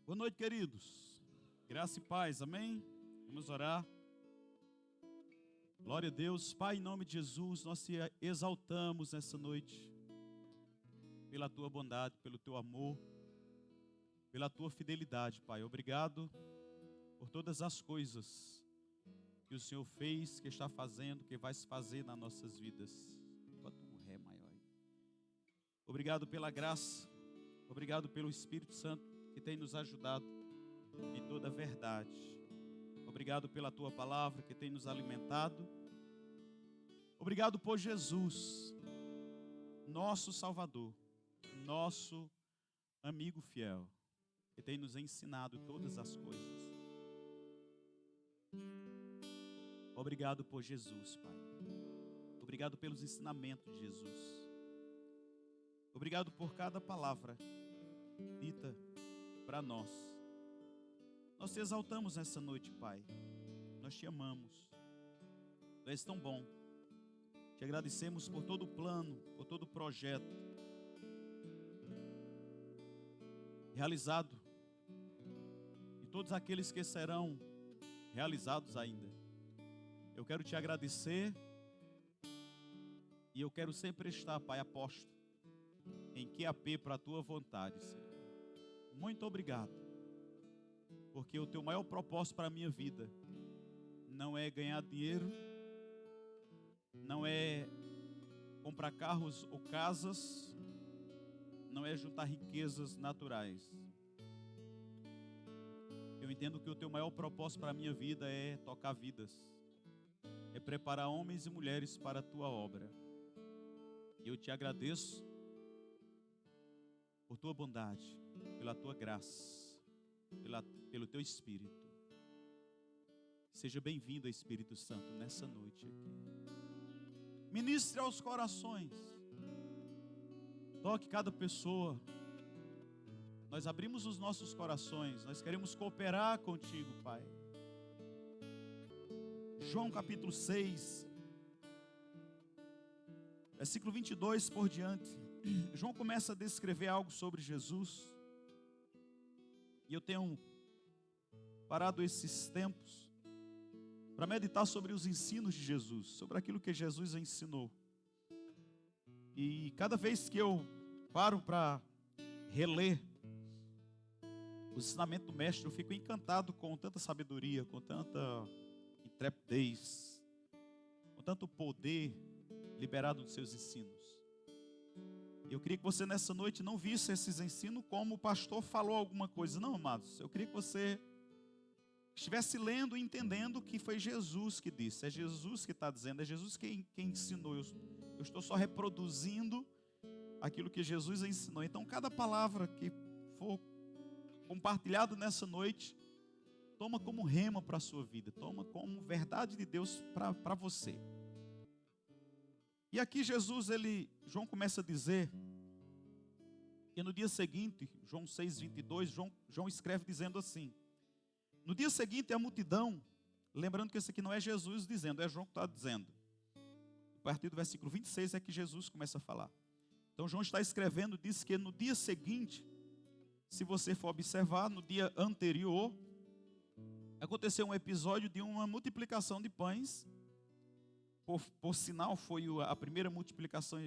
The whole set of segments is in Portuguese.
Boa noite, queridos. Graça e paz, amém? Vamos orar. Glória a Deus. Pai, em nome de Jesus, nós te exaltamos nessa noite pela tua bondade, pelo teu amor, pela tua fidelidade, Pai. Obrigado por todas as coisas que o Senhor fez, que está fazendo, que vai se fazer nas nossas vidas. Bota um ré maior aí. Obrigado pela graça, obrigado pelo Espírito Santo que tem nos ajudado em toda a verdade. Obrigado pela tua palavra que tem nos alimentado. Obrigado por Jesus, nosso Salvador, nosso amigo fiel, que tem nos ensinado todas as coisas. Obrigado por Jesus, Pai. Obrigado pelos ensinamentos de Jesus. Obrigado por cada palavra dita para nós. Nós te exaltamos nessa noite, Pai. Nós te amamos. Tu és tão bom. Te agradecemos por todo o plano, por todo o projeto realizado e todos aqueles que serão realizados ainda. Eu quero te agradecer e eu quero sempre estar, Pai, aposto em QAP para a tua vontade, Senhor. Muito obrigado, porque o teu maior propósito para a minha vida não é ganhar dinheiro, não é comprar carros ou casas, não é juntar riquezas naturais. Eu entendo que o teu maior propósito para a minha vida é tocar vidas, é preparar homens e mulheres para a tua obra. E eu te agradeço por tua bondade, pela tua graça, pelo teu Espírito. Seja bem-vindo, Espírito Santo, nessa noite aqui. Ministre aos corações. Toque cada pessoa. Nós abrimos os nossos corações. Nós queremos cooperar contigo, Pai. João capítulo 6, versículo 22 por diante. João começa a descrever algo sobre Jesus. E eu tenho parado esses tempos para meditar sobre os ensinos de Jesus, sobre aquilo que Jesus ensinou. E cada vez que eu paro para reler o ensinamento do mestre, eu fico encantado com tanta sabedoria, com tanta intrepidez, com tanto poder liberado dos seus ensinos. Eu queria que você nessa noite não visse esses ensinos como o pastor falou alguma coisa. Não, amados. Eu queria que você estivesse lendo e entendendo que foi Jesus que disse. É Jesus que está dizendo. É Jesus quem ensinou. Eu estou só reproduzindo aquilo que Jesus ensinou. Então, cada palavra que for compartilhada nessa noite, toma como rema para a sua vida. Toma como verdade de Deus para você. E aqui João começa a dizer, e no dia seguinte, João 6:22, João escreve dizendo assim: no dia seguinte a multidão, lembrando que esse aqui não é Jesus dizendo, é João que está dizendo. A partir do versículo 26 é que Jesus começa a falar. Então João está escrevendo, diz que no dia seguinte, se você for observar, no dia anterior, aconteceu um episódio de uma multiplicação de pães. Por sinal, foi a primeira multiplicação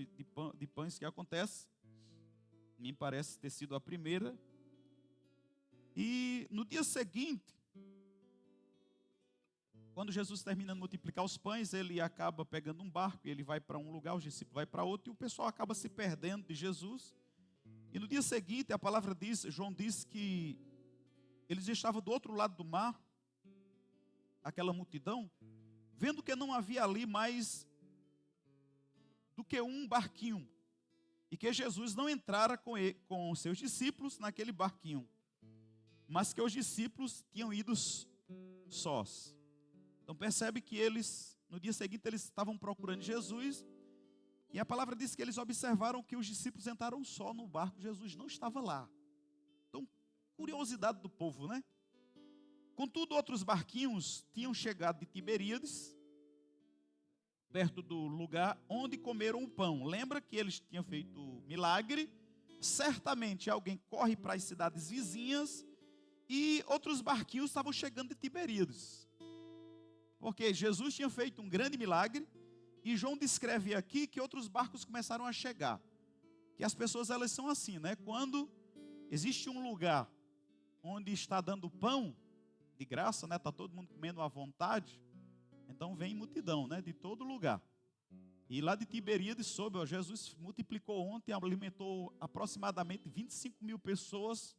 de pães que acontece. Me parece ter sido a primeira. E no dia seguinte, quando Jesus termina de multiplicar os pães, ele acaba pegando um barco e ele vai para um lugar, os discípulos vai para outro, e o pessoal acaba se perdendo de Jesus. E no dia seguinte, a palavra diz, João diz que eles estavam do outro lado do mar, aquela multidão, vendo que não havia ali mais do que um barquinho, e que Jesus não entrara com seus discípulos naquele barquinho, mas que os discípulos tinham ido sós. Então percebe que eles, no dia seguinte, eles estavam procurando Jesus, e a palavra diz que eles observaram que os discípulos entraram só no barco, Jesus não estava lá. Então, curiosidade do povo, né? Contudo, outros barquinhos tinham chegado de Tiberíades, perto do lugar onde comeram o pão. Lembra que eles tinham feito milagre? Certamente alguém corre para as cidades vizinhas e outros barquinhos estavam chegando de Tiberíades. Porque Jesus tinha feito um grande milagre, e João descreve aqui que outros barcos começaram a chegar. Que as pessoas, elas são assim, né? Quando existe um lugar onde está dando pão de graça, né? Está todo mundo comendo à vontade, então vem multidão, né? De todo lugar. E lá de Tiberíades soube, ó, Jesus multiplicou ontem, alimentou aproximadamente 25 mil pessoas,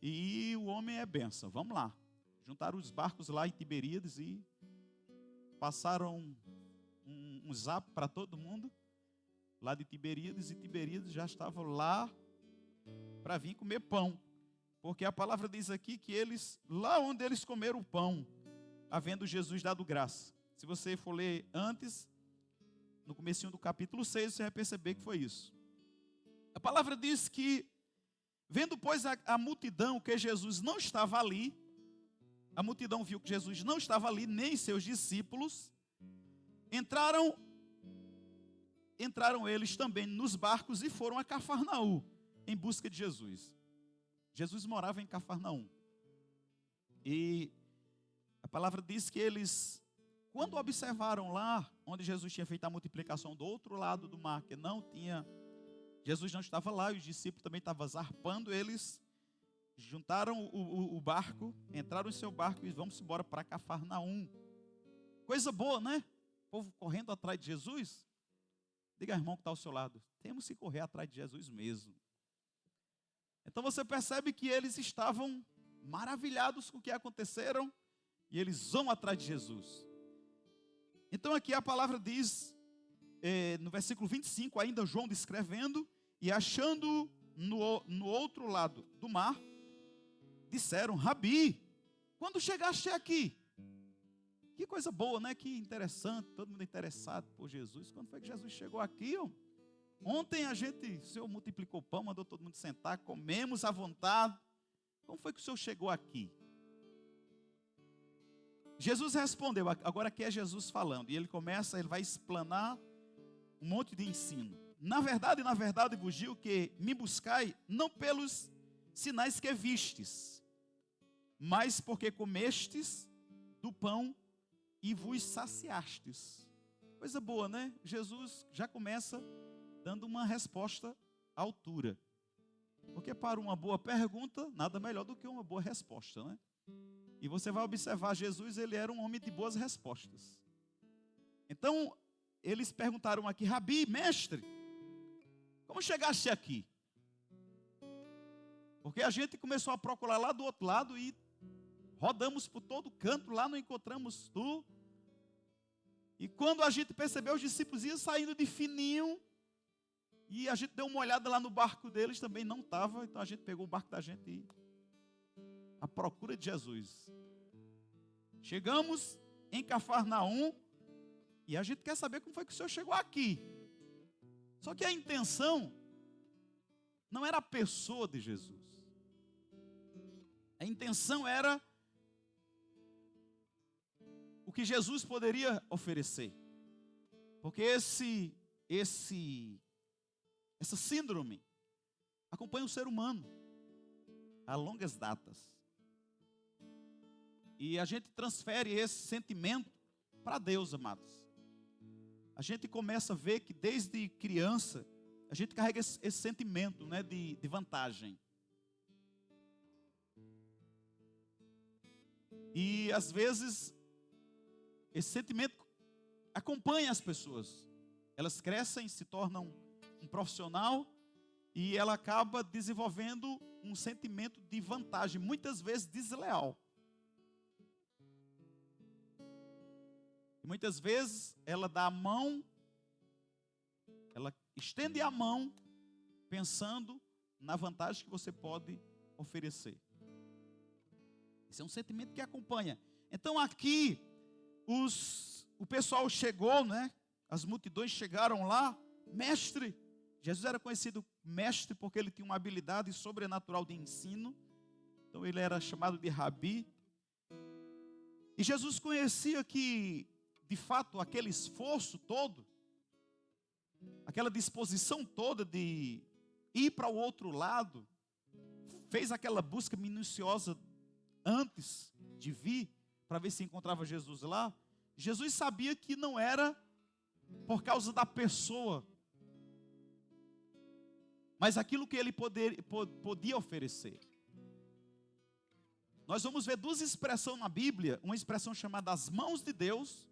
e o homem é bênção. Vamos lá. Juntaram os barcos lá em Tiberíades e passaram um zap para todo mundo lá de Tiberíades, e Tiberíades já estavam lá para vir comer pão. Porque a palavra diz aqui que eles, lá onde eles comeram o pão, havendo Jesus dado graça. Se você for ler antes, no comecinho do capítulo 6, você vai perceber que foi isso. A palavra diz que, vendo, pois, a multidão que Jesus não estava ali, a multidão viu que Jesus não estava ali, nem seus discípulos, entraram eles também nos barcos e foram a Cafarnaum, em busca de Jesus. Jesus morava em Cafarnaum. E a palavra diz que eles, quando observaram lá, onde Jesus tinha feito a multiplicação do outro lado do mar, que não tinha, Jesus não estava lá, e os discípulos também estavam zarpando, eles juntaram o barco, entraram em seu barco e vamos embora para Cafarnaum. Coisa boa, né? O povo correndo atrás de Jesus. Diga ao irmão que está ao seu lado, temos que correr atrás de Jesus mesmo. Então você percebe que eles estavam maravilhados com o que aconteceram, e eles vão atrás de Jesus. Então aqui a palavra diz, no versículo 25, ainda João descrevendo, e achando no outro lado do mar, disseram, Rabi, quando chegaste aqui? Que coisa boa, né? Que interessante, todo mundo interessado por Jesus. Quando foi que Jesus chegou aqui? Ontem o Senhor multiplicou o pão, mandou todo mundo sentar, comemos à vontade. Como foi que o Senhor chegou aqui? Jesus respondeu, agora aqui é Jesus falando, e ele vai explanar um monte de ensino. Na verdade, vos digo que me buscai, não pelos sinais que vistes, mas porque comestes do pão e vos saciastes. Coisa boa, né? Jesus já começa dando uma resposta à altura. Porque para uma boa pergunta, nada melhor do que uma boa resposta, né? E você vai observar, Jesus, ele era um homem de boas respostas. Então, eles perguntaram aqui, Rabi, mestre, como chegaste aqui? Porque a gente começou a procurar lá do outro lado e rodamos por todo canto, lá não encontramos tu. E quando a gente percebeu, os discípulos iam saindo de fininho, e a gente deu uma olhada lá no barco deles, também não estava, então a gente pegou o barco da gente e à procura de Jesus. Chegamos em Cafarnaum, e a gente quer saber como foi que o Senhor chegou aqui. Só que a intenção não era a pessoa de Jesus. A intenção era o que Jesus poderia oferecer. Porque essa síndrome acompanha o ser humano a longas datas. E a gente transfere esse sentimento para Deus, amados. A gente começa a ver que desde criança a gente carrega esse sentimento, né, de vantagem. E às vezes esse sentimento acompanha as pessoas. Elas crescem, se tornam um profissional, e ela acaba desenvolvendo um sentimento de vantagem, muitas vezes desleal. E muitas vezes ela dá a mão, ela estende a mão, pensando na vantagem que você pode oferecer. Esse é um sentimento que acompanha. Então aqui, o pessoal chegou, né? As multidões chegaram lá, mestre. Jesus era conhecido mestre porque ele tinha uma habilidade sobrenatural de ensino. Então ele era chamado de Rabi. E Jesus conhecia que, de fato, aquele esforço todo, aquela disposição toda de ir para o outro lado, fez aquela busca minuciosa antes de vir, para ver se encontrava Jesus lá, Jesus sabia que não era por causa da pessoa, mas aquilo que ele podia oferecer. Nós vamos ver duas expressões na Bíblia, uma expressão chamada as mãos de Deus,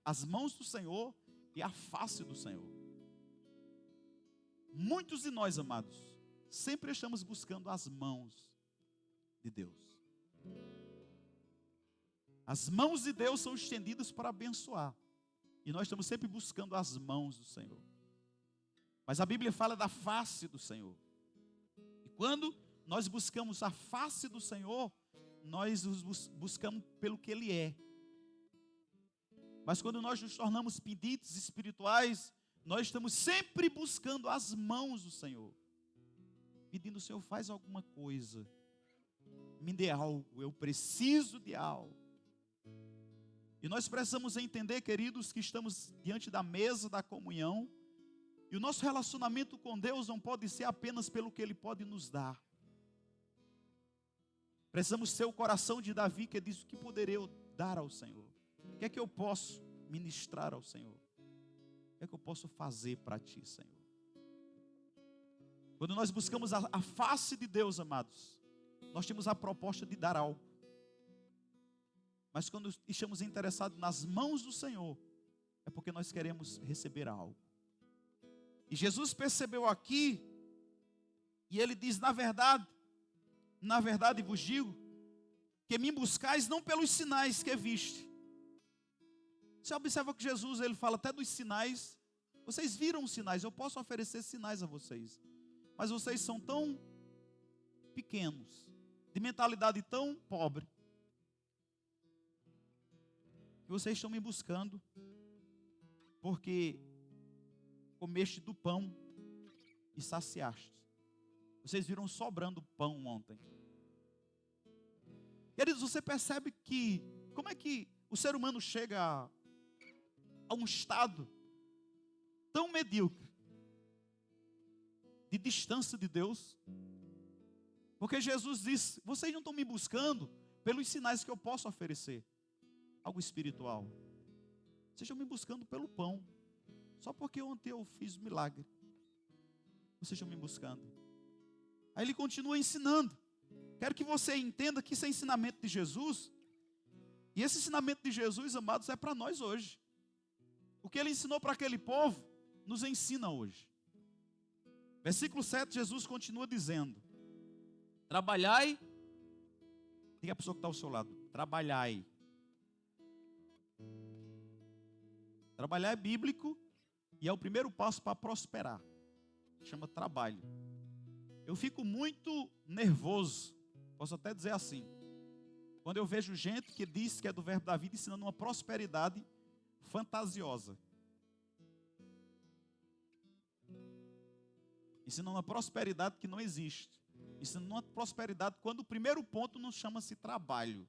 as mãos do Senhor e a face do Senhor. Muitos de nós, amados, sempre estamos buscando as mãos de Deus. As mãos de Deus são estendidas para abençoar, e nós estamos sempre buscando as mãos do Senhor. Mas a Bíblia fala da face do Senhor. E quando nós buscamos a face do Senhor, nós os buscamos pelo que Ele é. Mas quando nós nos tornamos pedintes espirituais, nós estamos sempre buscando as mãos do Senhor, pedindo: Senhor, faz alguma coisa, me dê algo, eu preciso de algo. E nós precisamos entender, queridos, que estamos diante da mesa da comunhão, e o nosso relacionamento com Deus não pode ser apenas pelo que Ele pode nos dar. Precisamos ter o coração de Davi, que diz: o que poderei eu dar ao Senhor? O que é que eu posso ministrar ao Senhor? O que é que eu posso fazer para Ti, Senhor? Quando nós buscamos a face de Deus, amados, nós temos a proposta de dar algo. Mas quando estamos interessados nas mãos do Senhor, é porque nós queremos receber algo. E Jesus percebeu aqui, e Ele diz: na verdade vos digo, que me buscais não pelos sinais que viste. Você observa que Jesus, Ele fala até dos sinais. Vocês viram os sinais, eu posso oferecer sinais a vocês, mas vocês são tão pequenos, de mentalidade tão pobre, que vocês estão me buscando porque comeste do pão e saciaste. Vocês viram sobrando pão ontem. Queridos, você percebe que como é que o ser humano chega a um estado tão medíocre de distância de Deus? Porque Jesus disse: vocês não estão me buscando pelos sinais que eu posso oferecer, algo espiritual. Vocês estão me buscando pelo pão, só porque ontem eu fiz um milagre. Vocês estão me buscando. Aí Ele continua ensinando. Quero que você entenda que isso é ensinamento de Jesus. E esse ensinamento de Jesus, amados, é para nós hoje. O que Ele ensinou para aquele povo, nos ensina hoje. Versículo 7, Jesus continua dizendo: trabalhai. Diga a pessoa que está ao seu lado: trabalhai. Trabalhar é bíblico e é o primeiro passo para prosperar. Chama trabalho. Eu fico muito nervoso, posso até dizer assim, quando eu vejo gente que diz que é do verbo da vida ensinando uma prosperidade fantasiosa. Ensinando uma prosperidade que não existe. Ensinando uma prosperidade quando o primeiro ponto não chama-se trabalho.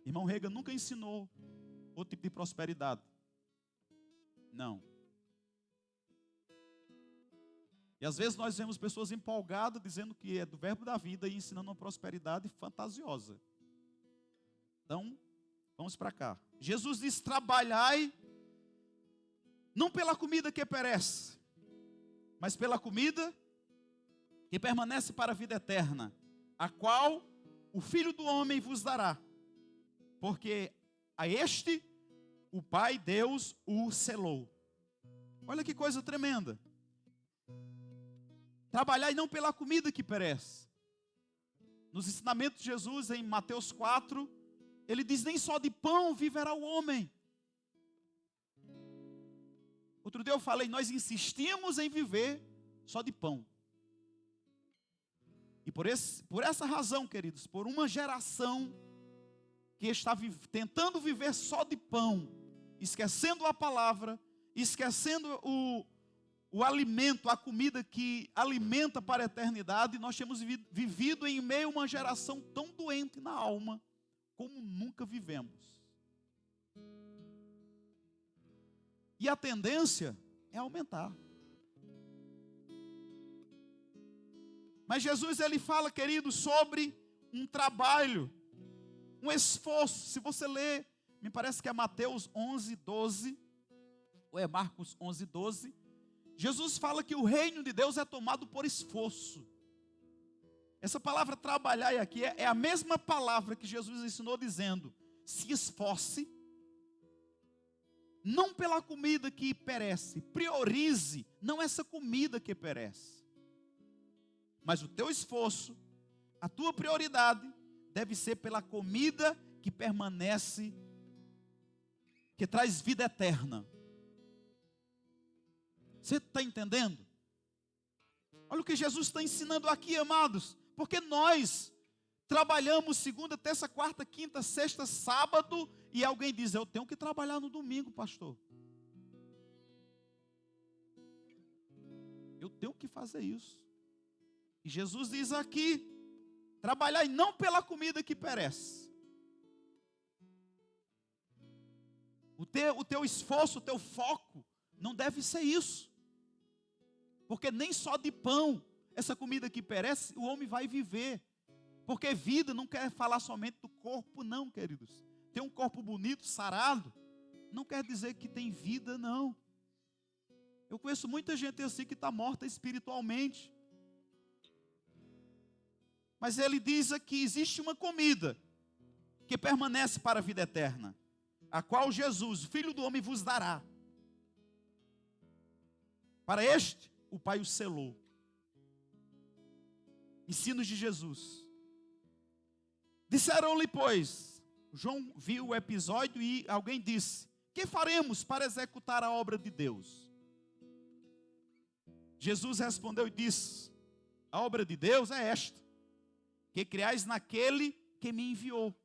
Irmão Reagan nunca ensinou outro tipo de prosperidade. Não. E às vezes nós vemos pessoas empolgadas dizendo que é do verbo da vida e ensinando uma prosperidade fantasiosa. Então, vamos para cá. Jesus diz: trabalhai, não pela comida que perece, mas pela comida que permanece para a vida eterna, a qual o Filho do Homem vos dará. Porque a este o Pai Deus o selou. Olha que coisa tremenda. Trabalhai não pela comida que perece. Nos ensinamentos de Jesus em Mateus 4, Ele diz: nem só de pão viverá o homem. Outro dia eu falei: nós insistimos em viver só de pão. E por essa razão, queridos, por uma geração que está tentando viver só de pão, esquecendo a palavra, esquecendo o alimento, a comida que alimenta para a eternidade, nós temos vivido em meio a uma geração tão doente na alma, como nunca vivemos. E a tendência é aumentar. Mas Jesus, ele fala, querido, sobre um trabalho, um esforço. Se você ler, me parece que é Mateus 11:12, ou é Marcos 11:12, Jesus fala que o reino de Deus é tomado por esforço. Essa palavra trabalhar aqui é a mesma palavra que Jesus ensinou dizendo, se esforce, não pela comida que perece, priorize, não essa comida que perece. Mas o teu esforço, a tua prioridade, deve ser pela comida que permanece, que traz vida eterna. Você está entendendo? Olha o que Jesus está ensinando aqui, amados. Porque nós trabalhamos segunda, terça, quarta, quinta, sexta, sábado, e alguém diz, eu tenho que trabalhar no domingo, pastor. Eu tenho que fazer isso. E Jesus diz aqui, trabalhai não pela comida que perece. O teu esforço, o teu foco, não deve ser isso. Porque nem só de pão, essa comida que perece, o homem vai viver. Porque vida não quer falar somente do corpo, não, queridos. Ter um corpo bonito, sarado, não quer dizer que tem vida, não. Eu conheço muita gente assim que está morta espiritualmente. Mas ele diz aqui, existe uma comida que permanece para a vida eterna, a qual Jesus, Filho do Homem, vos dará. Para este, o Pai o selou. Ensinos de Jesus. Disseram-lhe, pois, João viu o episódio e alguém disse, que faremos para executar a obra de Deus? Jesus respondeu e disse, a obra de Deus é esta, que criais naquele que me enviou.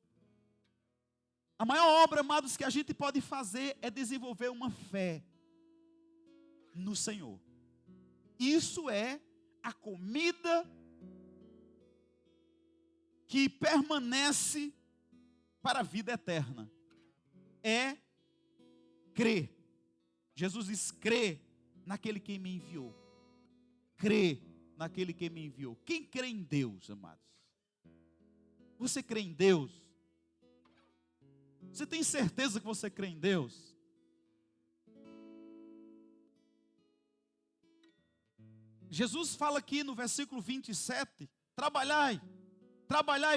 A maior obra, amados, que a gente pode fazer é desenvolver uma fé no Senhor. Isso é a comida que permanece para a vida eterna. É crer. Jesus diz, crê naquele que me enviou. Crê naquele que me enviou. Quem crê em Deus, amados? Você crê em Deus? Você tem certeza que você crê em Deus? Jesus fala aqui no versículo 27, trabalhai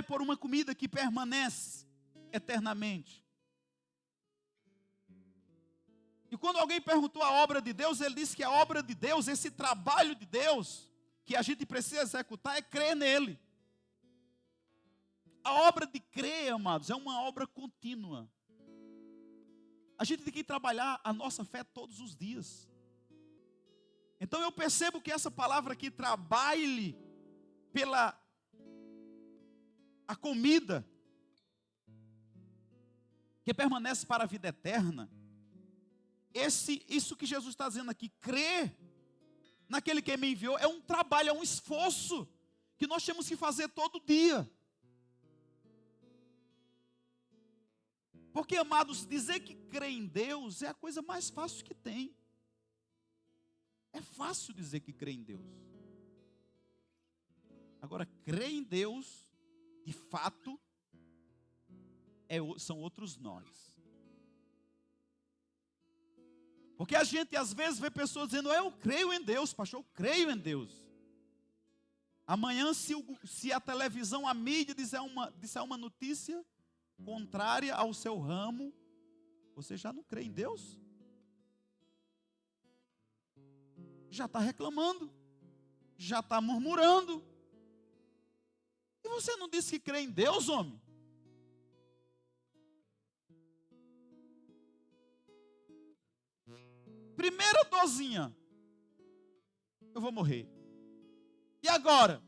por uma comida que permanece eternamente. E quando alguém perguntou a obra de Deus, ele disse que a obra de Deus, esse trabalho de Deus, que a gente precisa executar, é crer nele. A obra de crer, amados, é uma obra contínua. A gente tem que trabalhar a nossa fé todos os dias. Então eu percebo que essa palavra aqui, trabalhe pela a comida que permanece para a vida eterna. Isso que Jesus está dizendo aqui, crer naquele que me enviou, é um trabalho, é um esforço que nós temos que fazer todo dia. Porque, amados, dizer que crê em Deus é a coisa mais fácil que tem. É fácil dizer que crê em Deus. Agora, crer em Deus, de fato, são outros nós. Porque a gente às vezes vê pessoas dizendo, eu creio em Deus, pastor, eu creio em Deus. Amanhã, se a televisão, a mídia disser uma notícia contrária ao seu ramo, você já não crê em Deus? Já está reclamando, já está murmurando. E você não disse que crê em Deus, homem? Primeira dosinha, eu vou morrer. E agora?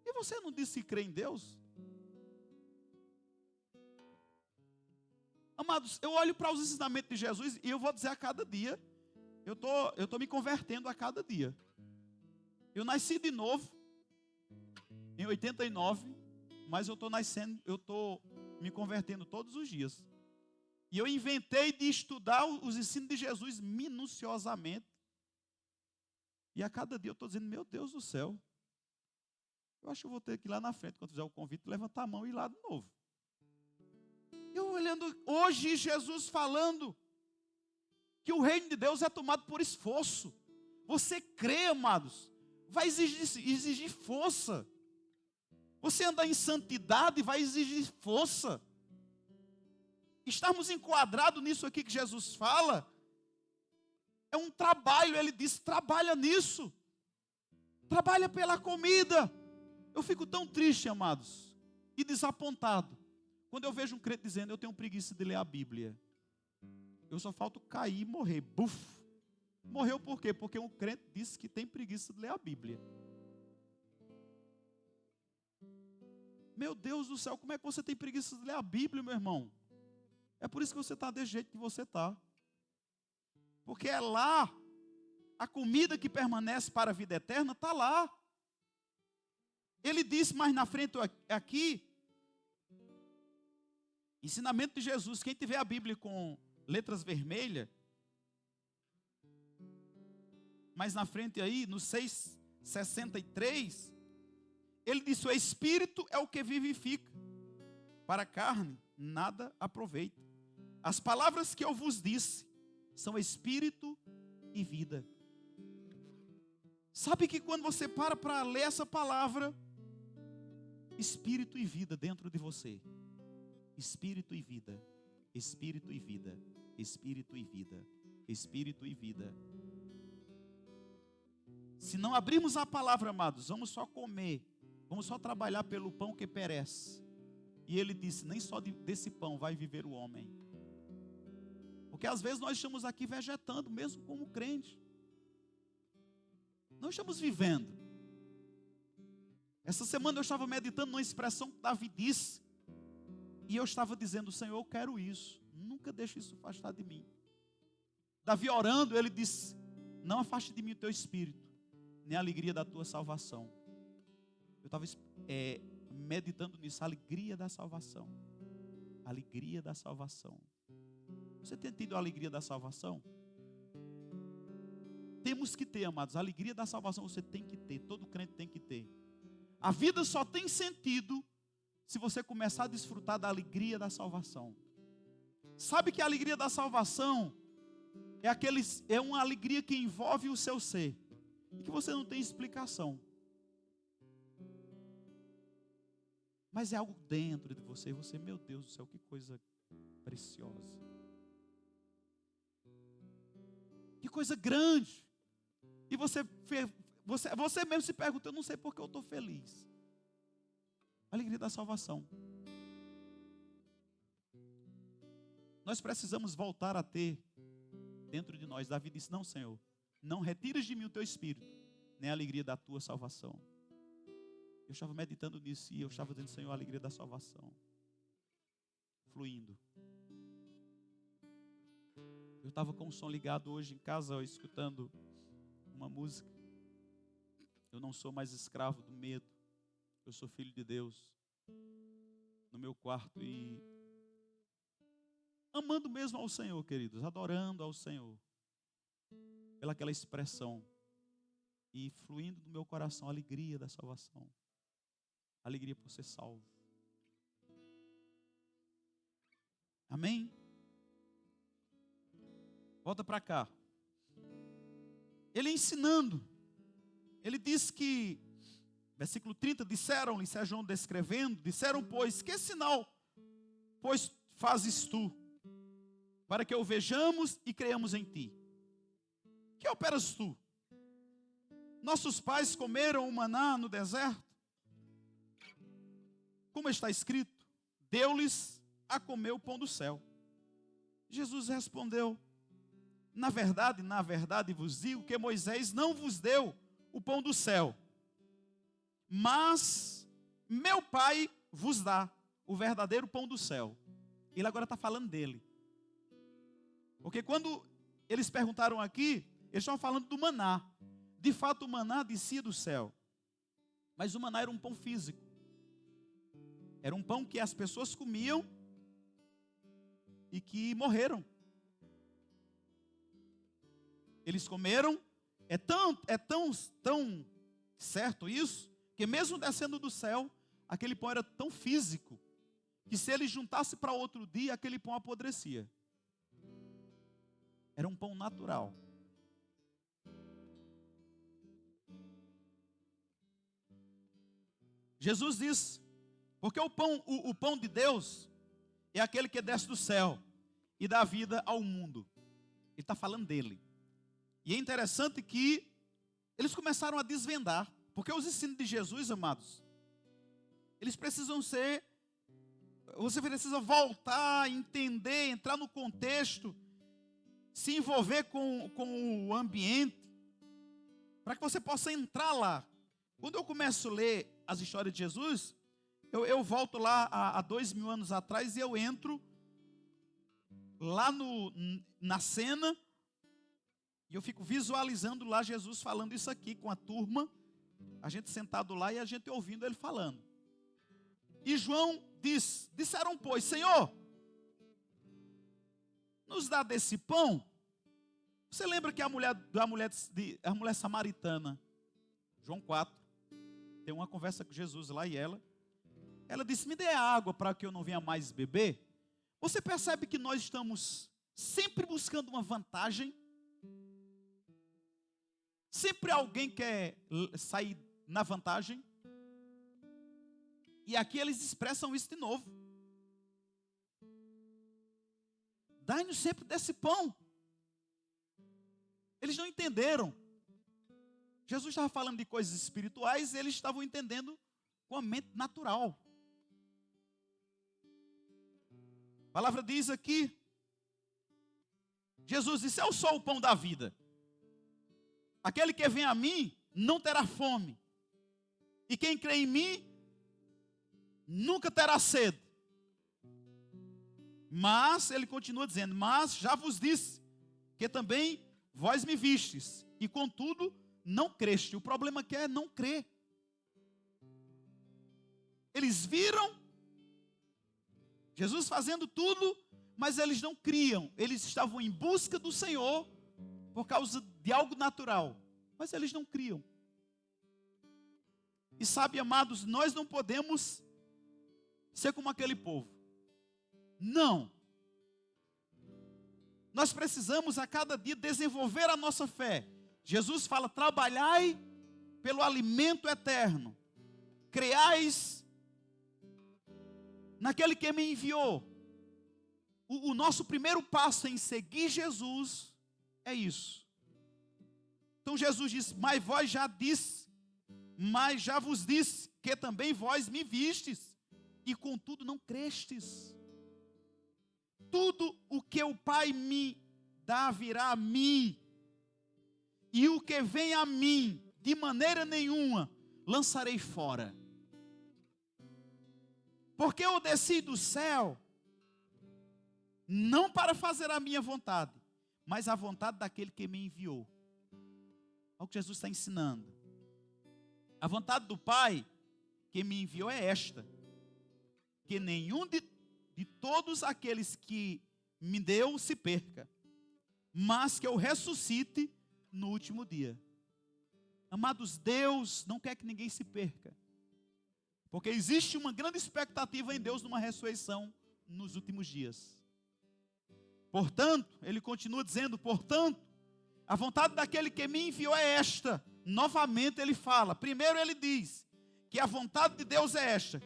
E você não disse que crê em Deus? Amados, eu olho para os ensinamentos de Jesus e eu vou dizer a cada dia, eu tô me convertendo a cada dia. Eu nasci de novo em 89, mas eu estou me convertendo todos os dias. E eu inventei de estudar os ensinos de Jesus minuciosamente. E a cada dia eu estou dizendo, meu Deus do céu, eu acho que eu vou ter que ir lá na frente, quando fizer o convite, levantar a mão e ir lá de novo. Eu olhando hoje Jesus falando que o reino de Deus é tomado por esforço. Você crê, amados, vai exigir força. Você andar em santidade vai exigir força. Estarmos enquadrados nisso aqui que Jesus fala, é um trabalho. Ele diz, trabalha nisso. Trabalha pela comida. Eu fico tão triste, amados, e desapontado, quando eu vejo um crente dizendo, eu tenho preguiça de ler a Bíblia. Eu só falto cair e morrer. Buf! Morreu por quê? Porque um crente disse que tem preguiça de ler a Bíblia. Meu Deus do céu, como é que você tem preguiça de ler a Bíblia, meu irmão? É por isso que você está desse jeito que você está. Porque é lá, a comida que permanece para a vida eterna está lá. Ele disse mais na frente aqui, ensinamento de Jesus, quem tiver a Bíblia com letras vermelhas, mais na frente aí, no 6,63, ele disse, o Espírito é o que vivifica, para a carne nada aproveita. As palavras que eu vos disse, são Espírito e vida. Sabe que quando você para ler essa palavra, Espírito e vida dentro de você. Espírito e vida, Espírito e vida, Espírito e vida, Espírito e vida. Se não abrirmos a palavra, amados, vamos só comer, vamos só trabalhar pelo pão que perece. E ele disse, nem só desse pão vai viver o homem. Porque às vezes nós estamos aqui vegetando, mesmo como crente. Não estamos vivendo. Essa semana eu estava meditando numa expressão que Davi disse. E eu estava dizendo, Senhor, eu quero isso. Nunca deixe isso afastar de mim. Davi orando, ele disse, não afaste de mim o teu espírito, nem a alegria da tua salvação. Eu estava meditando nisso, a alegria da salvação. A alegria da salvação. Você tem tido a alegria da salvação? Temos que ter, amados, a alegria da salvação você tem que ter, todo crente tem que ter. A vida só tem sentido se você começar a desfrutar da alegria da salvação. Sabe que a alegria da salvação é uma alegria que envolve o seu ser e que você não tem explicação. Mas é algo dentro de você, meu Deus do céu, que coisa preciosa. Que coisa grande. E você mesmo se pergunta, eu não sei porque eu estou feliz. Alegria da salvação. Nós precisamos voltar a ter dentro de nós. Davi disse, não, Senhor, não retires de mim o teu espírito, nem a alegria da tua salvação. Eu estava meditando nisso e eu estava dizendo, Senhor, a alegria da salvação. Fluindo. Eu estava com o som ligado hoje em casa, escutando uma música. Eu não sou mais escravo do medo. Eu sou filho de Deus. No meu quarto e amando mesmo ao Senhor, queridos. Adorando ao Senhor. Pelaquela expressão. E fluindo do meu coração a alegria da salvação. A alegria por ser salvo. Amém? Volta para cá. Ele ensinando. Ele diz que, versículo 30, disseram-lhe, isso é João descrevendo, disseram, pois, que sinal, pois, fazes tu, para que o vejamos e creiamos em ti? Que operas tu? Nossos pais comeram o maná no deserto, como está escrito, deu-lhes a comer o pão do céu. Jesus respondeu, na verdade vos digo que Moisés não vos deu o pão do céu, mas meu Pai vos dá o verdadeiro pão do céu. Ele agora está falando dele. Porque quando eles perguntaram aqui, eles estavam falando do maná. De fato o maná descia do céu. Mas o maná era um pão físico. Era um pão que as pessoas comiam e que morreram. Eles comeram, tão certo isso, que mesmo descendo do céu, aquele pão era tão físico, que se ele juntasse para outro dia, aquele pão apodrecia. Era um pão natural. Jesus diz, porque o pão de Deus é aquele que desce do céu e dá vida ao mundo. Ele está falando dele. E é interessante que eles começaram a desvendar, porque os ensinos de Jesus, amados, eles precisam ser, você precisa voltar, entender, entrar no contexto, se envolver com o ambiente, para que você possa entrar lá. Quando eu começo a ler as histórias de Jesus, eu volto lá há 2000 anos atrás e eu entro lá na cena e eu fico visualizando lá Jesus falando isso aqui com a turma, a gente sentado lá e a gente ouvindo ele falando. E João disseram, pois, Senhor, nos dá desse pão. Você lembra que a mulher samaritana, João 4, tem uma conversa com Jesus lá e ela disse, me dê água para que eu não venha mais beber. Você percebe que nós estamos sempre buscando uma vantagem? Sempre alguém quer sair na vantagem? E aqui eles expressam isso de novo. Dai-nos sempre desse pão. Eles não entenderam. Jesus estava falando de coisas espirituais e eles estavam entendendo com a mente natural. A palavra diz aqui, Jesus disse, eu sou o pão da vida. Aquele que vem a mim não terá fome. E quem crê em mim nunca terá sede. Mas, ele continua dizendo, mas já vos disse que também vós me vistes, e contudo não creste. O problema aqui é não crer. Eles viram Jesus fazendo tudo, mas eles não criam. Eles estavam em busca do Senhor por causa de algo natural, mas eles não criam. E sabe, amados, nós não podemos ser como aquele povo. Não. Nós precisamos a cada dia desenvolver a nossa fé. Jesus fala, trabalhai pelo alimento eterno. Creais naquele que me enviou. O nosso primeiro passo em seguir Jesus é isso. Então Jesus diz, mas já vos disse, que também vós me vistes, e contudo não crestes. Tudo o que o Pai me dá virá a mim, e o que vem a mim, de maneira nenhuma, lançarei fora. Porque eu desci do céu, não para fazer a minha vontade, mas a vontade daquele que me enviou. Olha o que Jesus está ensinando. A vontade do Pai que me enviou é esta, que nenhum de todos aqueles que me deu se perca, mas que eu ressuscite no último dia. Amados, Deus não quer que ninguém se perca, porque existe uma grande expectativa em Deus numa ressurreição nos últimos dias. Portanto, ele continua dizendo, portanto, a vontade daquele que me enviou é esta. Novamente ele fala, primeiro ele diz que a vontade de Deus é esta,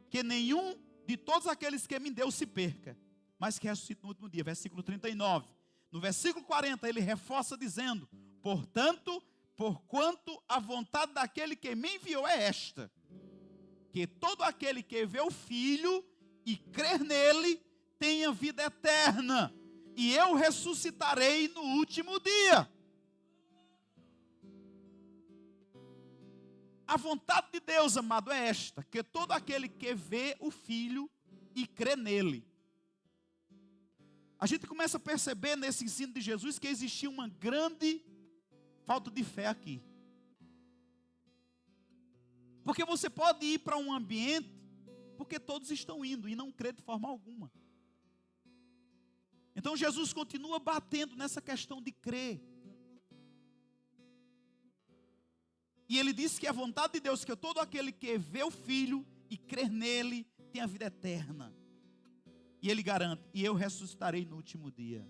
que nenhum de todos aqueles que me deu se perca, mas que ressuscite no último dia, versículo 39. No versículo 40 ele reforça dizendo, portanto, porquanto a vontade daquele que me enviou é esta, que todo aquele que vê o Filho e crer nele tenha vida eterna, e eu ressuscitarei no último dia. A vontade de Deus, amado, é esta, que todo aquele que vê o Filho e crê nele. A gente começa a perceber nesse ensino de Jesus que existia uma grande falta de fé aqui. Porque você pode ir para um ambiente, porque todos estão indo e não crê de forma alguma. Então Jesus continua batendo nessa questão de crer. E ele disse que a vontade de Deus, que todo aquele que vê o Filho e crer nele, tem a vida eterna. E ele garante, e eu ressuscitarei no último dia.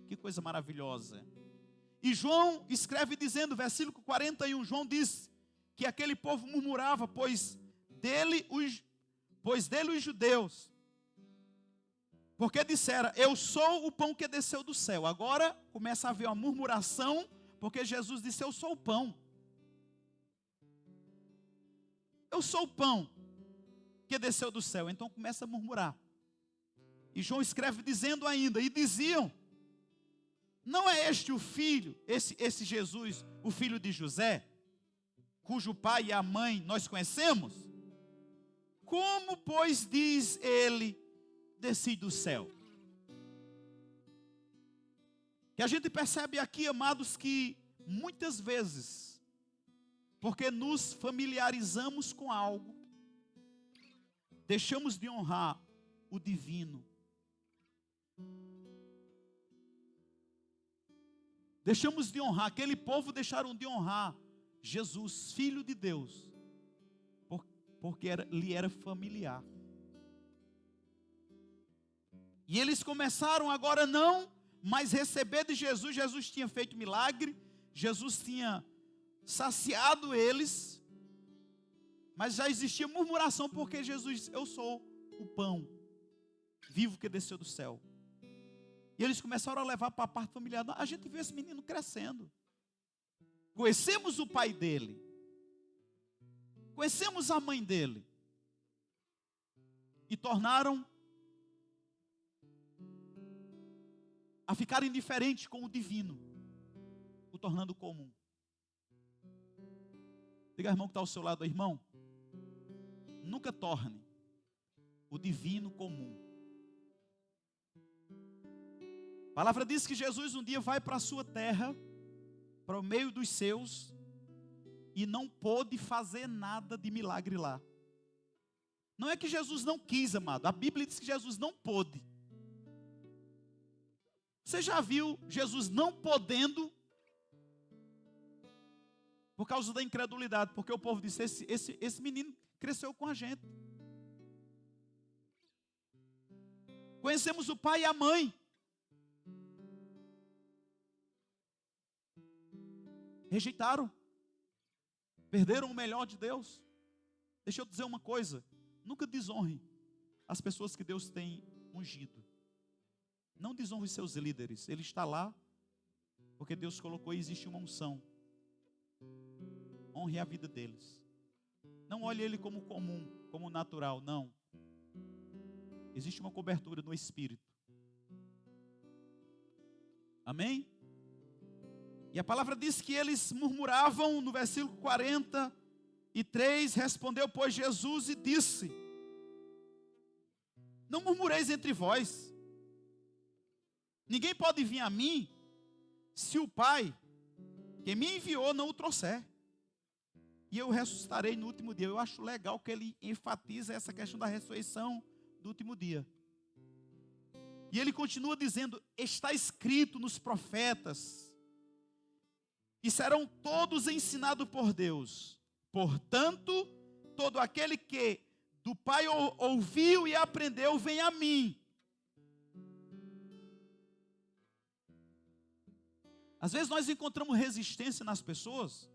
Que coisa maravilhosa. E João escreve dizendo, versículo 41, João diz que aquele povo murmurava, pois dele os judeus, porque dissera, eu sou o pão que desceu do céu. Agora começa a haver uma murmuração, porque Jesus disse, eu sou o pão. Eu sou o pão que desceu do céu. Então começa a murmurar. E João escreve dizendo ainda, e diziam, não é este o filho, esse Jesus, o filho de José, cujo pai e a mãe nós conhecemos? Como, pois, diz ele, desci do céu? Que a gente percebe aqui, amados, que muitas vezes, porque nos familiarizamos com algo, deixamos de honrar o divino. Deixamos de honrar, aquele povo deixaram de honrar Jesus, Filho de Deus, porque lhe era familiar. E eles começaram agora não mais receber de Jesus. Jesus tinha feito milagre, Jesus tinha saciado eles, mas já existia murmuração, porque Jesus disse, eu sou o pão vivo que desceu do céu. E eles começaram a levar para a parte familiar. A gente viu esse menino crescendo. Conhecemos o pai dele. Conhecemos a mãe dele. E tornaram a ficar indiferentes com o divino, o tornando comum. Diga ao irmão que está ao seu lado, irmão, nunca torne o divino comum. A palavra diz que Jesus um dia vai para a sua terra, para o meio dos seus, e não pôde fazer nada de milagre lá. Não é que Jesus não quis, amado. A Bíblia diz que Jesus não pôde. Você já viu Jesus não podendo? Por causa da incredulidade. Porque o povo disse, esse menino cresceu com a gente. Conhecemos o pai e a mãe. Rejeitaram. Perderam o melhor de Deus. Deixa eu dizer uma coisa. Nunca desonre as pessoas que Deus tem ungido. Não desonre seus líderes. Ele está lá porque Deus colocou e existe uma unção. Honre a vida deles. Não olhe ele como comum, como natural. Não. Existe uma cobertura no Espírito. Amém? E a palavra diz que eles murmuravam no versículo 43, respondeu, pois, Jesus e disse, não murmureis entre vós, ninguém pode vir a mim, se o Pai, que me enviou, não o trouxer, e eu ressuscitarei no último dia. Eu acho legal que ele enfatiza essa questão da ressurreição do último dia. E ele continua dizendo, está escrito nos profetas, e serão todos ensinados por Deus. Portanto, todo aquele que do Pai ouviu e aprendeu, vem a mim. Às vezes nós encontramos resistência nas pessoas.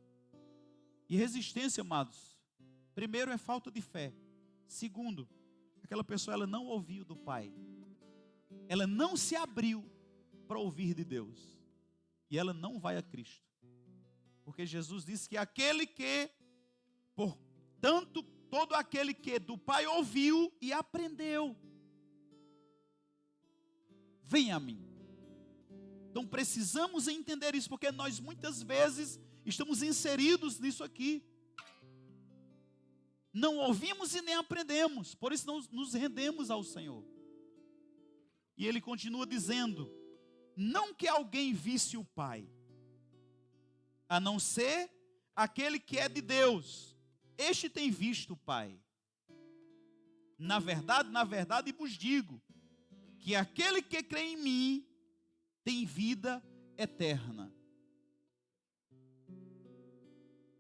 E resistência, amados, primeiro é falta de fé. Segundo, aquela pessoa ela não ouviu do Pai. Ela não se abriu para ouvir de Deus. E ela não vai a Cristo. Porque Jesus disse que aquele que, portanto, todo aquele que do Pai ouviu e aprendeu, vem a mim. Então precisamos entender isso, porque nós muitas vezes estamos inseridos nisso aqui. Não ouvimos e nem aprendemos, por isso não nos rendemos ao Senhor. E ele continua dizendo, não que alguém visse o Pai, a não ser aquele que é de Deus. Este tem visto o Pai. Na verdade vos digo, que aquele que crê em mim, tem vida eterna.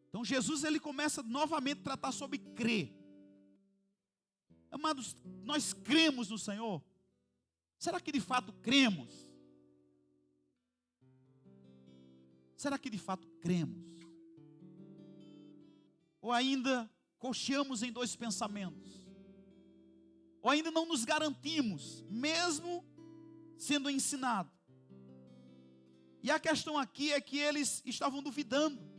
Então Jesus ele começa novamente a tratar sobre crer. Amados, nós cremos no Senhor? Será que de fato cremos? Será que de fato cremos? Ou ainda cocheamos em dois pensamentos? Ou ainda não nos garantimos, mesmo sendo ensinado? E a questão aqui é que eles estavam duvidando.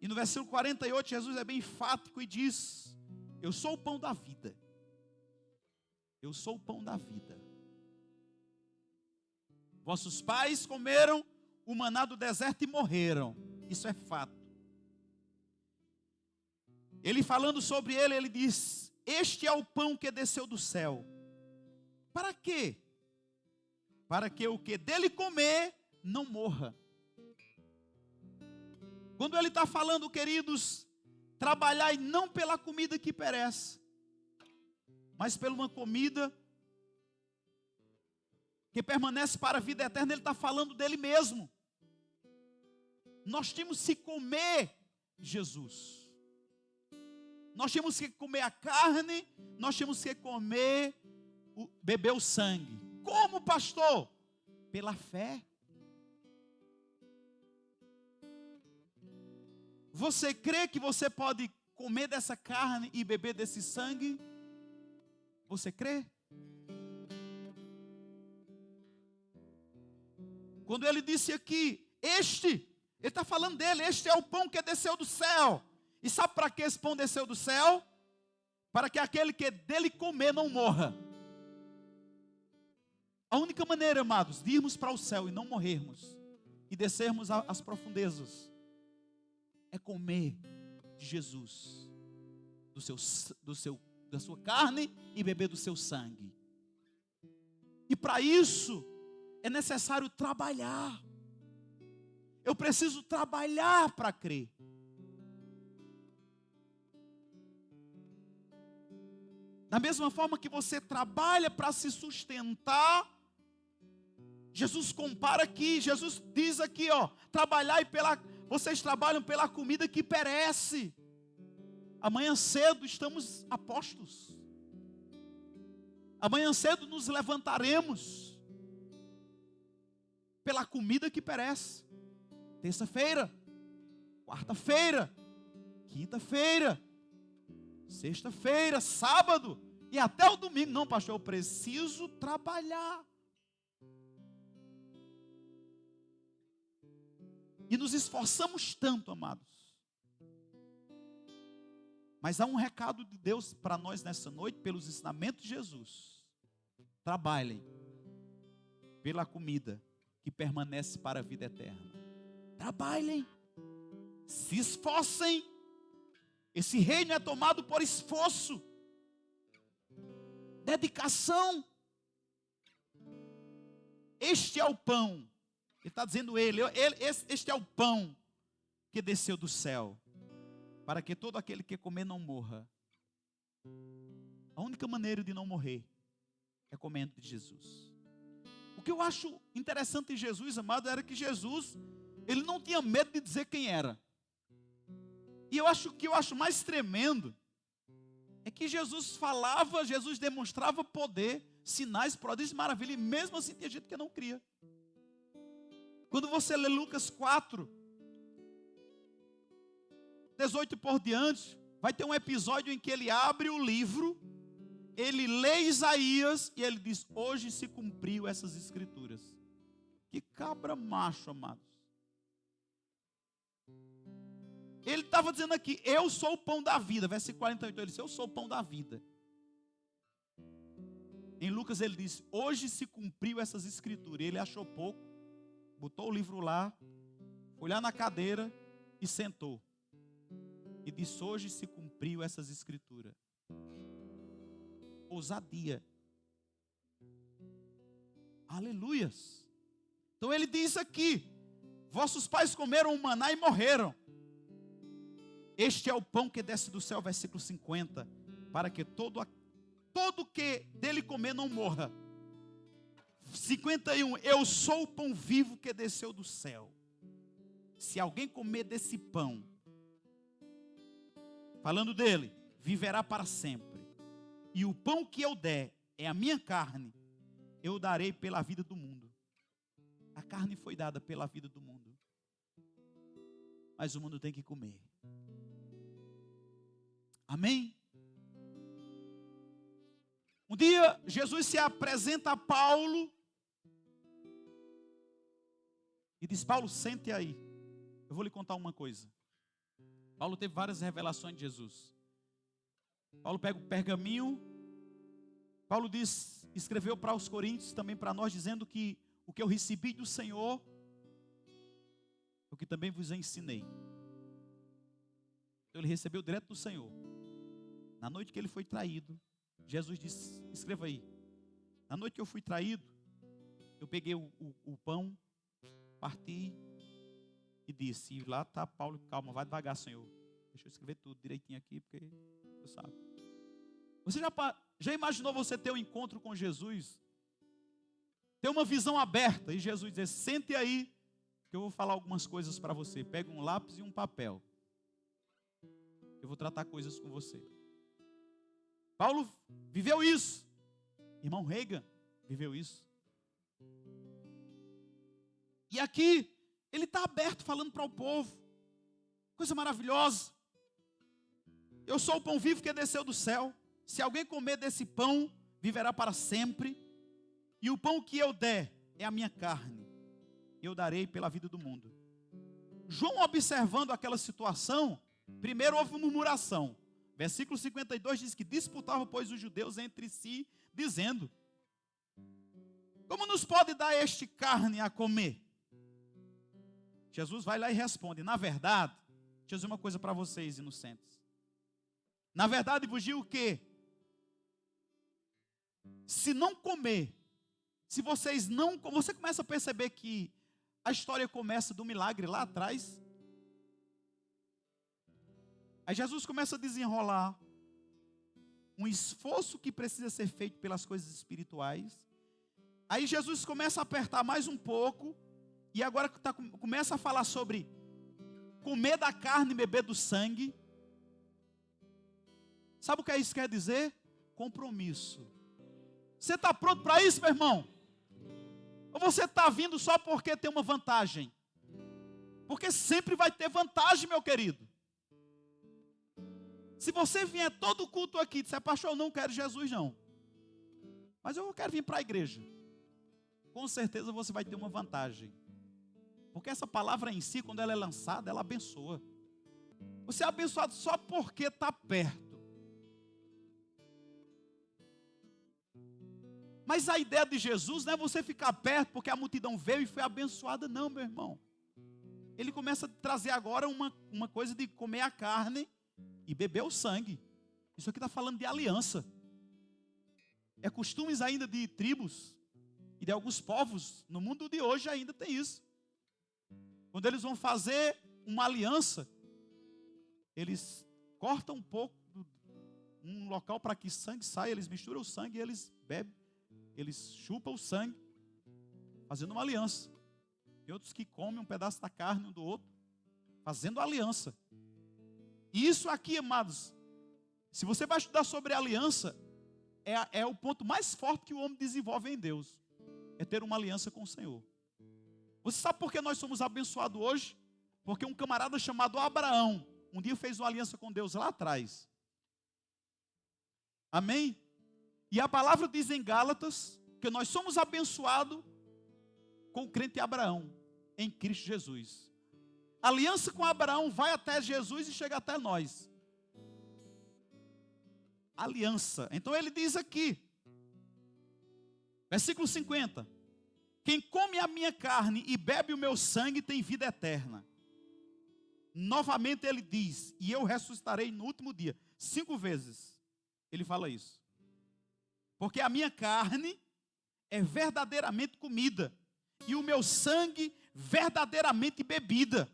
E no versículo 48, Jesus é bem enfático e diz: eu sou o pão da vida. Eu sou o pão da vida. Vossos pais comeram o maná do deserto e morreram. Isso é fato. Ele falando sobre ele, ele diz: este é o pão que desceu do céu. Para quê? Para que o que dele comer não morra. Quando ele está falando, queridos, trabalhai não pela comida que perece, mas pela uma comida que permanece para a vida eterna. Ele está falando dele mesmo. Nós temos que comer Jesus. Nós temos que comer a carne, nós temos que beber o sangue. Como, pastor? Pela fé. Você crê que você pode comer dessa carne e beber desse sangue? Você crê? Quando ele disse aqui, ele está falando dele, este é o pão que desceu do céu. E sabe para que esse pão desceu do céu? Para que aquele que dele comer não morra. A única maneira, amados, de irmos para o céu e não morrermos, e descermos às profundezas, é comer de Jesus, da sua carne e beber do seu sangue. E para isso é necessário trabalhar. Eu preciso trabalhar para crer. Da mesma forma que você trabalha para se sustentar, Jesus compara aqui, Jesus diz aqui, vocês trabalham pela comida que perece. Amanhã cedo estamos a postos. Amanhã cedo nos levantaremos pela comida que perece. Terça-feira, quarta-feira, quinta-feira, sexta-feira, sábado e até o domingo. Não, pastor, eu preciso trabalhar. E nos esforçamos tanto, amados. Mas há um recado de Deus para nós nessa noite, pelos ensinamentos de Jesus. Trabalhem pela comida que permanece para a vida eterna. Trabalhem, se esforcem. Esse reino é tomado por esforço, dedicação. Este é o pão. Ele está dizendo este é o pão que desceu do céu, para que todo aquele que comer não morra. A única maneira de não morrer é comendo de Jesus. O que eu acho interessante em Jesus, amado, era que Jesus, ele não tinha medo de dizer quem era. E eu acho mais tremendo é que Jesus falava, Jesus demonstrava poder, sinais, prodígios, maravilha, e mesmo assim tinha gente que não cria. Quando você lê Lucas 4, 18 por diante, vai ter um episódio em que ele abre o livro, ele lê Isaías e ele diz: hoje se cumpriu essas escrituras. Que cabra macho, amados. Ele estava dizendo aqui: eu sou o pão da vida. Versículo 48, ele disse: eu sou o pão da vida. Em Lucas ele diz: hoje se cumpriu essas escrituras. Ele achou pouco, botou o livro lá, foi lá na cadeira e sentou. E disse: hoje se cumpriu essas escrituras. Ousadia. Aleluias. Então ele diz aqui: vossos pais comeram o maná e morreram. Este é o pão que desce do céu, versículo 50, para que todo que dele comer não morra. 51, eu sou o pão vivo que desceu do céu. se alguém comer desse pão, falando dele, viverá para sempre. E o pão que eu der é a minha carne, eu darei pela vida do mundo. A carne foi dada pela vida do mundo, mas o mundo tem que comer. Amém? Um dia, Jesus se apresenta a Paulo e diz: Paulo, sente aí. Eu vou lhe contar uma coisa. Paulo teve várias revelações de Jesus. Paulo pega o pergaminho. Paulo diz, escreveu para os coríntios, também para nós, dizendo que o que eu recebi do Senhor, o que também vos ensinei. Então ele recebeu direto do Senhor. Na noite que ele foi traído, Jesus disse, escreva aí. Na noite que eu fui traído, eu peguei o pão, parti e disse, e lá está Paulo, calma, vai devagar, Senhor. Deixa eu escrever tudo direitinho aqui, porque você sabe. Você já imaginou você ter um encontro com Jesus? Ter uma visão aberta e Jesus dizer, sente aí, que eu vou falar algumas coisas para você. Pega um lápis e um papel. Eu vou tratar coisas com você. Paulo viveu isso. Irmão Reagan viveu isso. E aqui, ele está aberto falando para o povo. Coisa maravilhosa. Eu sou o pão vivo que desceu do céu. Se alguém comer desse pão, viverá para sempre. E o pão que eu der é a minha carne. Eu darei pela vida do mundo. João, observando aquela situação, primeiro houve uma murmuração. Versículo 52 diz que disputavam, pois, os judeus entre si, dizendo: como nos pode dar este carne a comer? Jesus vai lá e responde: na verdade, deixa eu dizer uma coisa para vocês, inocentes. Na verdade, vos digo o quê? Se não comer, se vocês não... Você começa a perceber que a história começa do milagre lá atrás. Aí Jesus começa a desenrolar um esforço que precisa ser feito pelas coisas espirituais. Aí Jesus começa a apertar mais um pouco. E agora começa a falar sobre comer da carne e beber do sangue. Sabe o que isso quer dizer? Compromisso. Você está pronto para isso, meu irmão? Ou você está vindo só porque tem uma vantagem? Porque sempre vai ter vantagem, meu querido. Se você vier todo culto aqui e disser, pastor, eu não quero Jesus não, mas eu quero vir para a igreja, com certeza você vai ter uma vantagem. Porque essa palavra em si, quando ela é lançada, ela abençoa. Você é abençoado só porque está perto. Mas a ideia de Jesus não é você ficar perto porque a multidão veio e foi abençoada, não, meu irmão. Ele começa a trazer agora uma coisa de comer a carne e beber o sangue. Isso aqui está falando de aliança. É costumes ainda de tribos e de alguns povos. No mundo de hoje ainda tem isso. Quando eles vão fazer uma aliança, eles cortam um pouco, um local para que sangue saia, eles misturam o sangue e eles bebem, eles chupam o sangue, fazendo uma aliança. Tem outros que comem um pedaço da carne um do outro, fazendo aliança. E isso aqui, amados, se você vai estudar sobre aliança, é o ponto mais forte que o homem desenvolve em Deus, é ter uma aliança com o Senhor. Você sabe por que nós somos abençoados hoje? Porque um camarada chamado Abraão, um dia fez uma aliança com Deus lá atrás. Amém? E a palavra diz em Gálatas, que nós somos abençoados com o crente Abraão, em Cristo Jesus. A aliança com Abraão vai até Jesus e chega até nós. Aliança. Então ele diz aqui, versículo 50. Quem come a minha carne e bebe o meu sangue tem vida eterna. Novamente ele diz, e eu ressuscitarei no último dia. 5 vezes ele fala isso. Porque a minha carne é verdadeiramente comida, e o meu sangue verdadeiramente bebida.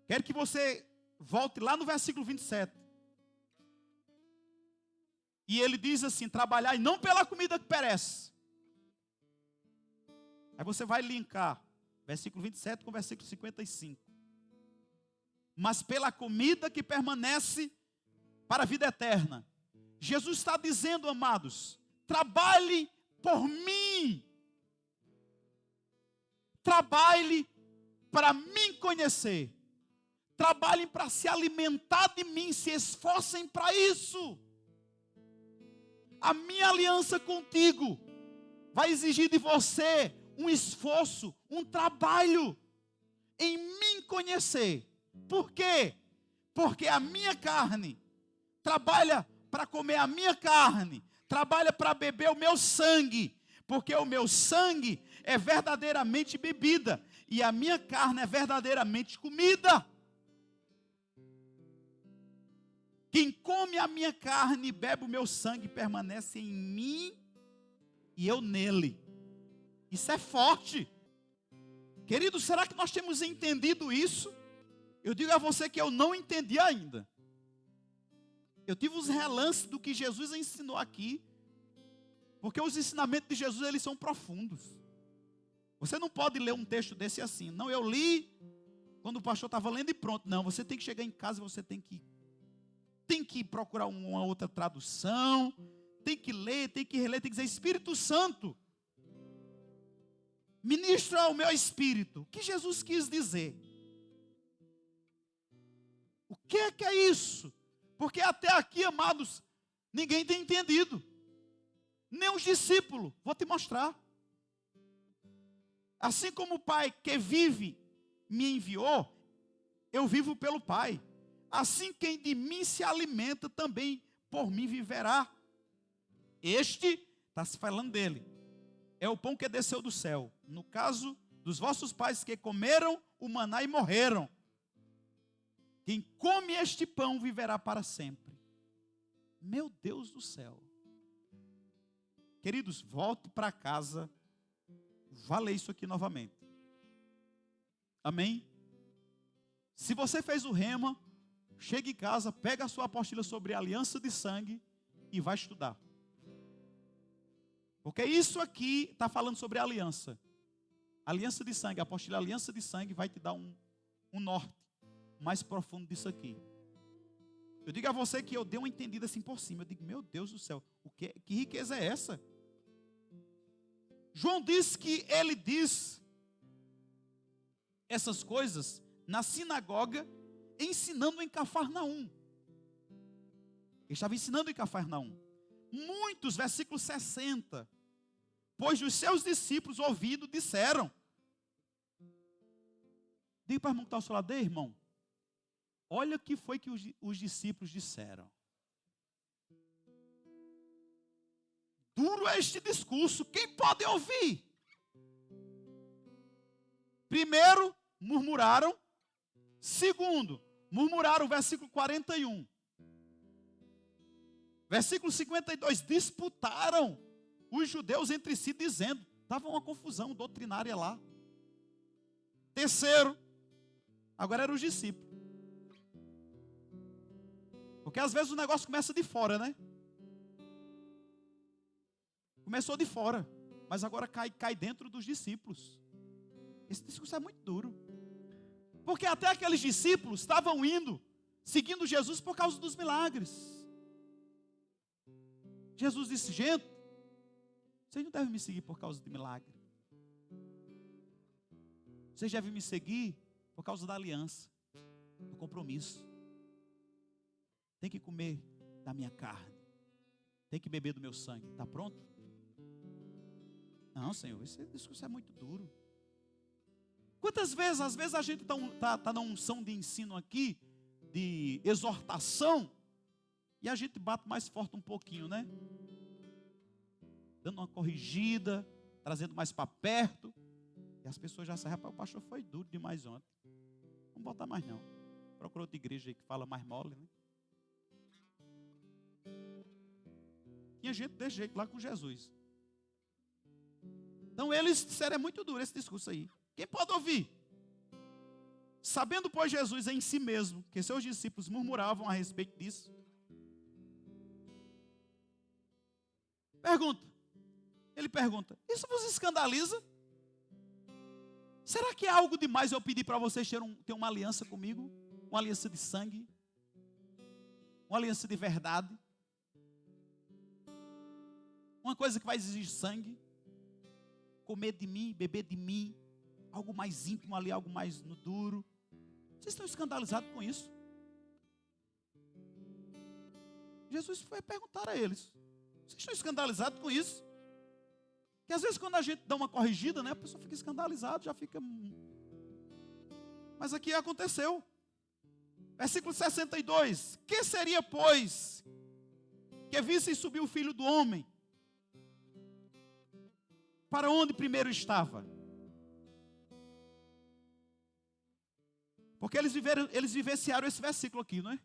Quero que você volte lá no versículo 27. E ele diz assim, trabalhai não pela comida que perece. Aí você vai linkar Versículo 27 com versículo 55. Mas pela comida que permanece para a vida eterna. Jesus está dizendo, amados, trabalhe por mim. Trabalhe para me conhecer. Trabalhem para se alimentar de mim, se esforcem para isso. A minha aliança contigo vai exigir de você um esforço, um trabalho em me conhecer. Por quê? Porque a minha carne trabalha para comer a minha carne, trabalha para beber o meu sangue, porque o meu sangue é verdadeiramente bebida e a minha carne é verdadeiramente comida. Quem come a minha carne e bebe o meu sangue permanece em mim e eu nele. Isso é forte. Querido, será que nós temos entendido isso? Eu digo a você que eu não entendi ainda. Eu tive os relances do que Jesus ensinou aqui. Porque os ensinamentos de Jesus, eles são profundos. Você não pode ler um texto desse assim. Não, eu li quando o pastor estava lendo e pronto. Não, você tem que chegar em casa e você tem que procurar uma outra tradução. Tem que ler, tem que reler, tem que dizer, Espírito Santo, ministra ao meu espírito. O que Jesus quis dizer? O que é isso? Porque até aqui, amados, ninguém tem entendido. Nem os discípulos. Vou te mostrar. Assim como o Pai que vive me enviou, eu vivo pelo Pai. Assim quem de mim se alimenta também por mim viverá. Este, está se falando dele, é o pão que desceu do céu. No caso dos vossos pais que comeram o maná e morreram. Quem come este pão viverá para sempre. Meu Deus do céu. Queridos, volte para casa. Vá ler isso aqui novamente. Amém? Se você fez o rema, chegue em casa, pega a sua apostila sobre a aliança de sangue e vai estudar. Porque isso aqui está falando sobre a aliança. Aliança de sangue, a apostila aliança de sangue vai te dar um norte mais profundo disso aqui. Eu digo a você que eu dei uma entendida assim por cima. Eu digo, meu Deus do céu, que riqueza é essa? João disse que ele diz essas coisas na sinagoga, ensinando em Cafarnaum. Ele estava ensinando em Cafarnaum. Muitos, versículo 60, pois os seus discípulos ouvindo disseram. Diga para o irmão que está ao seu lado, irmão, olha o que foi que os discípulos disseram. Duro é este discurso, quem pode ouvir? Primeiro, murmuraram. Segundo, murmuraram, versículo 41. Versículo 52, disputaram os judeus entre si, dizendo, estava uma confusão doutrinária lá. Terceiro, agora eram os discípulos. Porque às vezes o negócio começa de fora, né? Começou de fora, mas agora cai dentro dos discípulos. Esse discurso é muito duro. Porque até aqueles discípulos estavam indo, seguindo Jesus por causa dos milagres. Jesus disse, gente, vocês não devem me seguir por causa de milagre. Vocês devem me seguir por causa da aliança, do compromisso. Tem que comer da minha carne. Tem que beber do meu sangue. Está pronto? Não, Senhor, esse discurso é muito duro. Quantas vezes, às vezes a gente está na unção de ensino aqui, de exortação, e a gente bate mais forte um pouquinho, né? Dando uma corrigida, trazendo mais para perto. E as pessoas já sabem, rapaz, o pastor foi duro demais ontem. Não botar mais não. Procura outra igreja aí que fala mais mole, né? Tinha gente desse jeito lá com Jesus. Então eles disseram, é muito duro esse discurso aí. Quem pode ouvir? Sabendo, pois, Jesus em si mesmo, que seus discípulos murmuravam a respeito disso. Ele pergunta, isso vos escandaliza? Será que é algo demais eu pedir para vocês ter uma aliança comigo? Uma aliança de sangue? Uma aliança de verdade? Uma coisa que vai exigir sangue? Comer de mim, beber de mim? Algo mais íntimo ali, algo mais no duro? Vocês estão escandalizados com isso? Jesus foi perguntar a eles: vocês estão escandalizados com isso? Que às vezes quando a gente dá uma corrigida, né, a pessoa fica escandalizada, já fica... Mas aqui aconteceu. Versículo 62. Que seria, pois, que vissem subir o Filho do Homem? Para onde primeiro estava? Porque eles vivenciaram esse versículo aqui, não é?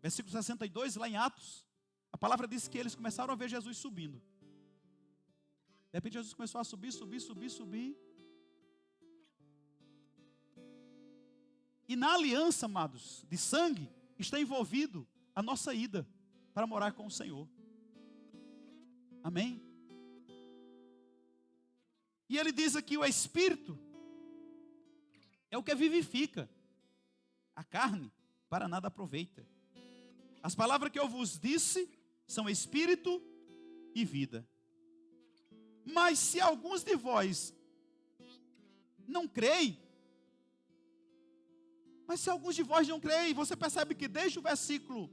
Versículo 62, lá em Atos, a palavra diz que eles começaram a ver Jesus subindo. De repente Jesus começou a subir. E na aliança, amados, de sangue, está envolvido a nossa ida para morar com o Senhor. Amém? E ele diz aqui: o Espírito é o que vivifica, a carne para nada aproveita. As palavras que eu vos disse são Espírito e vida. Mas se alguns de vós não creem, você percebe que desde o versículo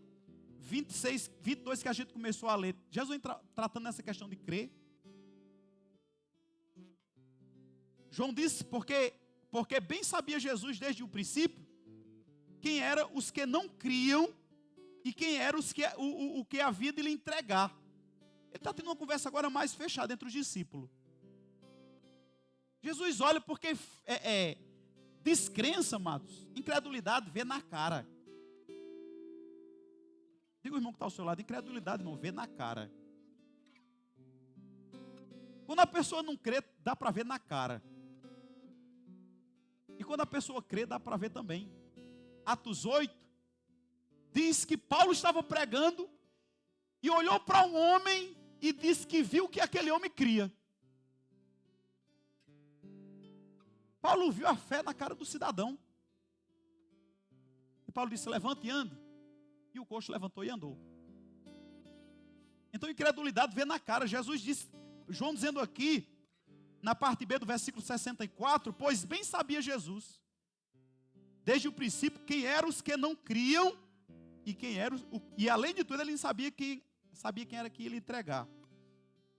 26, 22 que a gente começou a ler, Jesus tratando nessa questão de crer. João disse, porque bem sabia Jesus desde o princípio, quem eram os que não criam e quem eram o que havia de lhe entregar. Ele está tendo uma conversa agora mais fechada entre os discípulos. Jesus olha porque descrença, amados, incredulidade, vê na cara. Diga o irmão que está ao seu lado: incredulidade, irmão, vê na cara. Quando a pessoa não crê, dá para ver na cara. E quando a pessoa crê, dá para ver também. Atos 8 diz que Paulo estava pregando e olhou para um homem e disse que viu que aquele homem cria. Paulo viu a fé na cara do cidadão. E Paulo disse: levante e ande. E o coxo levantou e andou. Então, incredulidade vê na cara. Jesus disse, João dizendo aqui, na parte B do versículo 64, pois bem sabia Jesus, desde o princípio, quem eram os que não criam e além de tudo, ele sabia quem era que ia lhe entregar.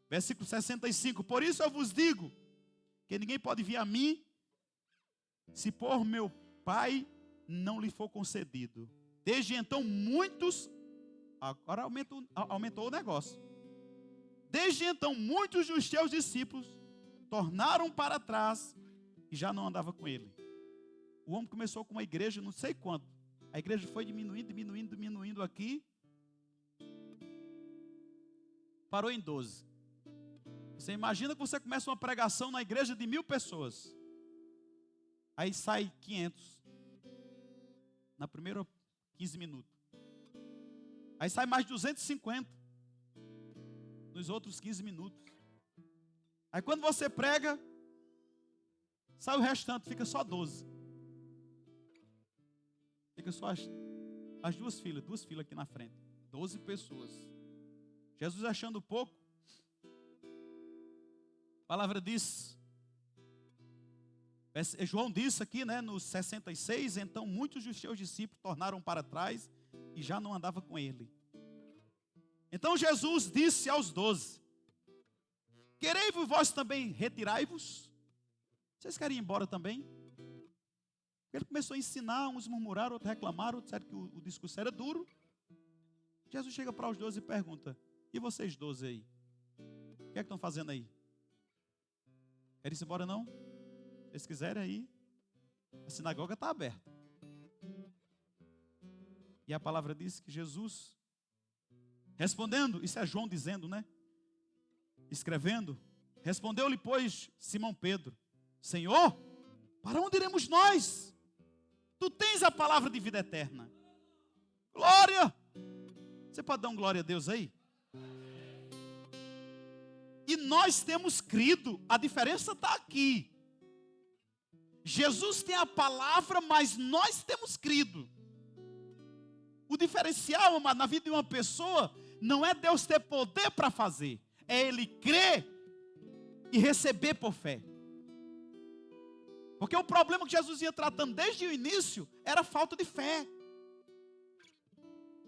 Versículo 65, por isso eu vos digo, que ninguém pode vir a mim, se por meu Pai não lhe for concedido. Desde então muitos, agora aumentou o negócio. Desde então muitos dos teus discípulos tornaram para trás e já não andava com ele. O homem começou com uma igreja, não sei quanto. A igreja foi diminuindo aqui. Parou em 12. Você imagina que você começa uma pregação na igreja de 1000 pessoas. Aí sai 500. Na primeira 15 minutos. Aí sai mais 250. Nos outros 15 minutos. Aí quando você prega, sai o restante, fica só 12. Fica só as duas filas aqui na frente. 12 pessoas. Jesus achando pouco. A palavra diz, João disse aqui, né, no 66, então muitos dos seus discípulos tornaram para trás e já não andava com ele. Então Jesus disse aos 12, querei-vos vós também retirai-vos? Vocês querem ir embora também? Ele começou a ensinar, uns murmuraram, outros reclamaram, disseram que o discurso era duro. Jesus chega para os 12 e pergunta, e vocês 12 aí? O que é que estão fazendo aí? Querem ir embora não? Se vocês quiserem aí, a sinagoga está aberta. E a palavra diz que Jesus, respondendo, isso é João dizendo, né? Escrevendo, respondeu-lhe, pois, Simão Pedro, Senhor, para onde iremos nós? Tu tens a palavra de vida eterna. Glória! Você pode dar um glória a Deus aí? E nós temos crido, a diferença está aqui. Jesus tem a palavra, mas nós temos crido. O diferencial, amado, na vida de uma pessoa, não é Deus ter poder para fazer. É Ele crer e receber por fé. Porque o problema que Jesus ia tratando desde o início era a falta de fé.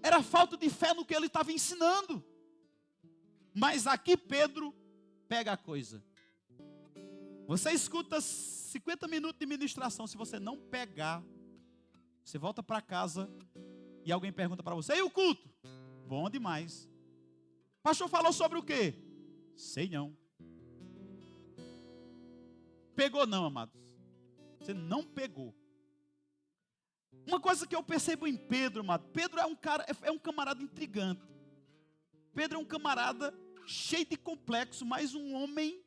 Era a falta de fé no que Ele estava ensinando. Mas aqui Pedro pega a coisa. Você escuta 50 minutos de ministração. Se você não pegar, você volta para casa e alguém pergunta para você: e o culto? Bom demais. O pastor falou sobre o quê? Sei não. Pegou não, amados. Você não pegou. Uma coisa que eu percebo em Pedro, amado. Pedro é um camarada intrigante. Pedro é um camarada cheio de complexo, mas um homem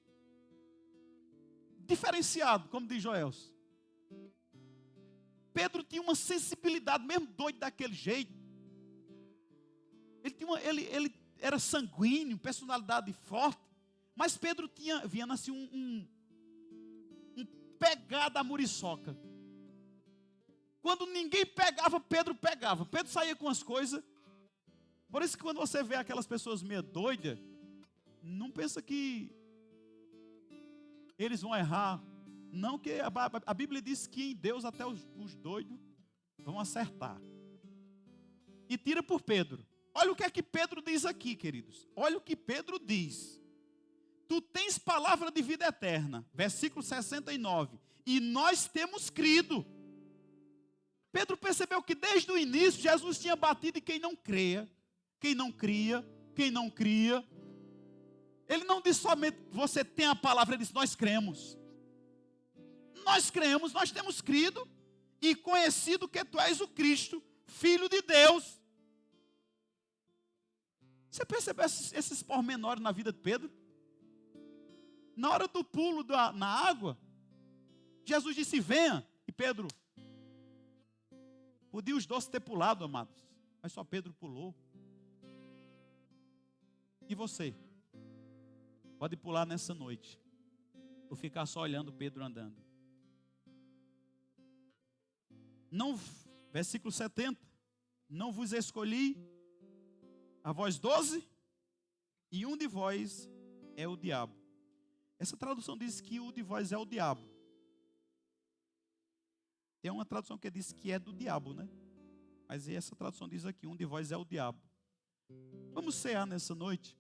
diferenciado, como diz Joelson. Pedro tinha uma sensibilidade, mesmo doido daquele jeito. Ele era sanguíneo, personalidade forte. Mas Pedro vinha assim um pegar da muriçoca. Quando ninguém pegava, Pedro pegava. Pedro saía com as coisas. Por isso que quando você vê aquelas pessoas meio doidas, não pensa que eles vão errar. Não, que a Bíblia diz que em Deus até os doidos vão acertar. E tira por Pedro. Olha o que é que Pedro diz aqui, queridos. Olha o que Pedro diz. Tu tens palavra de vida eterna. Versículo 69. E nós temos crido. Pedro percebeu que desde o início Jesus tinha batido em quem não creia, quem não cria, quem não cria. Ele não disse somente você tem a palavra, ele disse nós cremos. Nós cremos, nós temos crido e conhecido que tu és o Cristo, Filho de Deus. Você percebeu esses pormenores na vida de Pedro? Na hora do pulo na água, Jesus disse venha, e Pedro, podia os dois ter pulado, amados, mas só Pedro pulou. E você? Pode pular nessa noite, ou ficar só olhando Pedro andando. Não, versículo 70, não vos escolhi a vós 12, e um de vós é o diabo. Essa tradução diz que o de vós é o diabo. Tem uma tradução que diz que é do diabo, né? Mas essa tradução diz aqui, um de vós é o diabo. Vamos cear nessa noite.